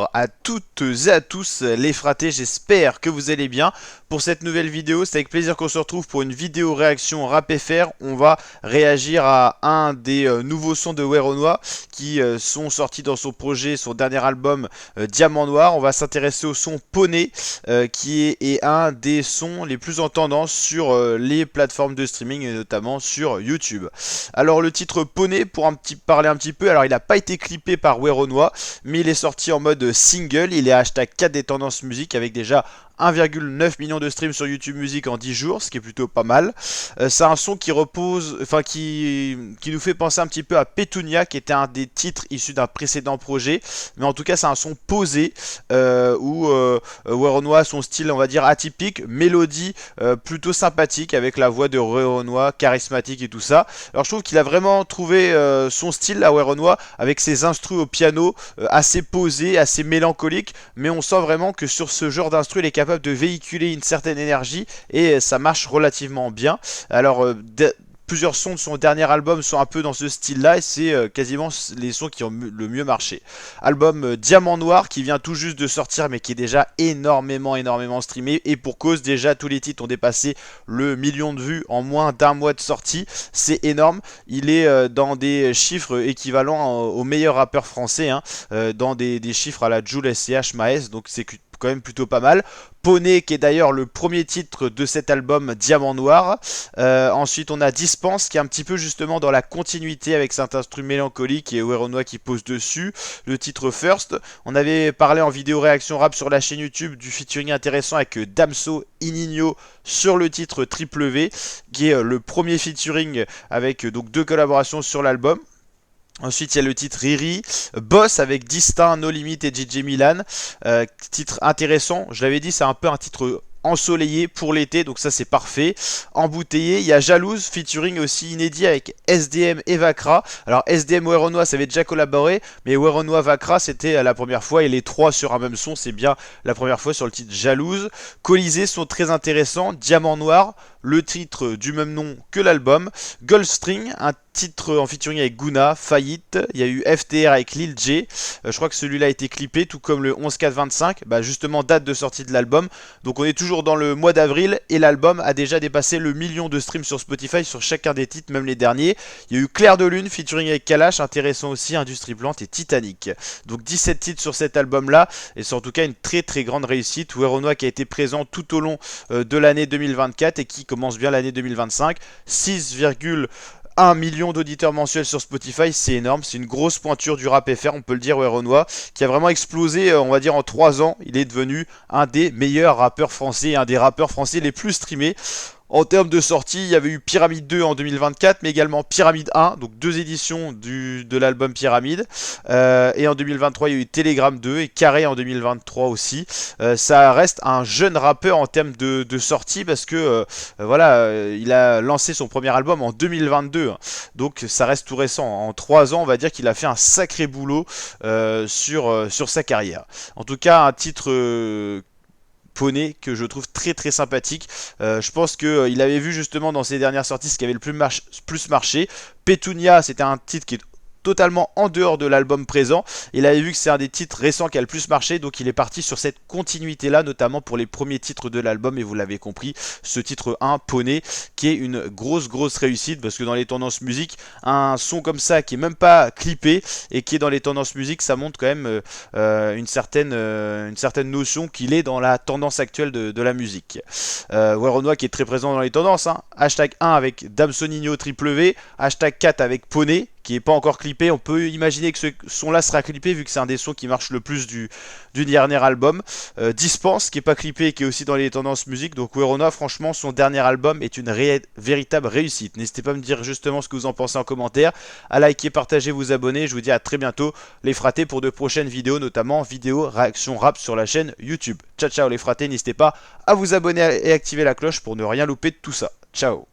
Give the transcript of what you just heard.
Bonjour à toutes et à tous les fratés, j'espère que vous allez bien. Pour cette nouvelle vidéo, c'est avec plaisir qu'on se retrouve pour une vidéo réaction rap FR. On va réagir à un des nouveaux sons de Werenoi qui sont sortis dans son projet, son dernier album Diamant Noir. On va s'intéresser au son Poney qui est un des sons les plus en tendance sur les plateformes de streaming et notamment sur YouTube. Alors le titre Poney, pour parler un petit peu, alors il n'a pas été clippé par Werenoi, mais il est sorti en mode single. Il est hashtag 4 des tendances musique avec déjà 1,9 million de streams sur YouTube Music en 10 jours, ce qui est plutôt pas mal. C'est un son qui qui nous fait penser un petit peu à Petunia, qui était un des titres issus d'un précédent projet. Mais en tout cas, c'est un son posé où Werenoi a son style, on va dire, atypique, mélodie plutôt sympathique avec la voix de Werenoi, charismatique et tout ça. Alors je trouve qu'il a vraiment trouvé son style à Werenoi avec ses instrus au piano assez posés, assez mélancoliques, mais on sent vraiment que sur ce genre d'instru, il est capable de véhiculer une certaine énergie et ça marche relativement bien. Alors plusieurs sons de son dernier album sont un peu dans ce style là et c'est quasiment les sons qui ont le mieux marché. Album Diamant Noir qui vient tout juste de sortir mais qui est déjà énormément streamé, et pour cause, déjà tous les titres ont dépassé le million de vues en moins d'un mois de sortie. C'est énorme. Il est dans des chiffres équivalents aux meilleurs rappeurs français, hein, dans des chiffres à la Jul SCH Maes, donc c'est quand même plutôt pas mal. Poney qui est d'ailleurs le premier titre de cet album Diamant Noir. Ensuite on a Dispense qui est un petit peu justement dans la continuité avec cet instrument mélancolique et Werenoi qui pose dessus. Le titre First. On avait parlé en vidéo réaction rap sur la chaîne YouTube du featuring intéressant avec Damso Ininho sur le titre Triple V, qui est le premier featuring avec donc 2 collaborations sur l'album. Ensuite, il y a le titre Riri, Boss avec Distinct, No Limit et JJ Milan. Titre intéressant, je l'avais dit, c'est un peu un titre ensoleillé pour l'été, donc ça c'est parfait. Embouteillé, il y a Jalouse, featuring aussi inédit avec SDM et Vakra. Alors SDM Werenoi, ça avait déjà collaboré, mais Werenoi Vakra c'était la première fois, et les trois sur un même son, c'est bien la première fois sur le titre Jalouse. Colisée sont très intéressants, Diamant Noir, le titre du même nom que l'album. Goldstring, un titre en featuring avec Guna, Faillite. Il y a eu FTR avec Lil J. Je crois que celui-là a été clippé, tout comme le 11-4-25, justement date de sortie de l'album. Donc on est toujours dans le mois d'avril et l'album a déjà dépassé le million de streams sur Spotify sur chacun des titres, même les derniers. Il y a eu Clair de Lune featuring avec Kalash, intéressant aussi, Industrie Plante et Titanic. Donc 17 titres sur cet album-là, et c'est en tout cas une très grande réussite. Werenoi qui a été présent tout au long de l'année 2024 et qui commence bien l'année 2025. 6,1 million d'auditeurs mensuels sur Spotify, c'est énorme, c'est une grosse pointure du rap FR, on peut le dire. Werenoi qui a vraiment explosé, on va dire en 3 ans, il est devenu un des meilleurs rappeurs français, un des rappeurs français les plus streamés. En termes de sortie, il y avait eu Pyramide 2 en 2024, mais également Pyramide 1, donc 2 éditions de l'album Pyramide. Et en 2023, il y a eu Telegram 2 et Carré en 2023 aussi. Ça reste un jeune rappeur en termes de sortie parce que voilà, il a lancé son premier album en 2022. Donc ça reste tout récent. En 3 ans, on va dire qu'il a fait un sacré boulot sur sa carrière. En tout cas, un titre Poney que je trouve très sympathique. Je pense qu'il avait vu justement dans ses dernières sorties ce qui avait le plus marché. Petunia, c'était un titre qui est totalement en dehors de l'album présent. Il avait vu que c'est un des titres récents qui a le plus marché, donc il est parti sur cette continuité là, notamment pour les premiers titres de l'album. Et vous l'avez compris, ce titre 1, Poney, qui est une grosse réussite, parce que dans les tendances musique, un son comme ça qui est même pas clippé et qui est dans les tendances musique, ça montre quand même une certaine notion qu'il est dans la tendance actuelle de la musique. Werenoi qui est très présent dans les tendances, hein. Hashtag 1 avec Damsonino Triple V, hashtag 4 avec Poney qui n'est pas encore clippé. On peut imaginer que ce son-là sera clippé vu que c'est un des sons qui marche le plus du dernier album. Dispense qui n'est pas clippé et qui est aussi dans les tendances musique. Donc Werenoi, franchement, son dernier album est une véritable réussite. N'hésitez pas à me dire justement ce que vous en pensez en commentaire, à liker, partager, vous abonner. Je vous dis à très bientôt les fratés pour de prochaines vidéos, notamment vidéos réaction rap sur la chaîne YouTube. Ciao les fratés, n'hésitez pas à vous abonner et activer la cloche pour ne rien louper de tout ça. Ciao.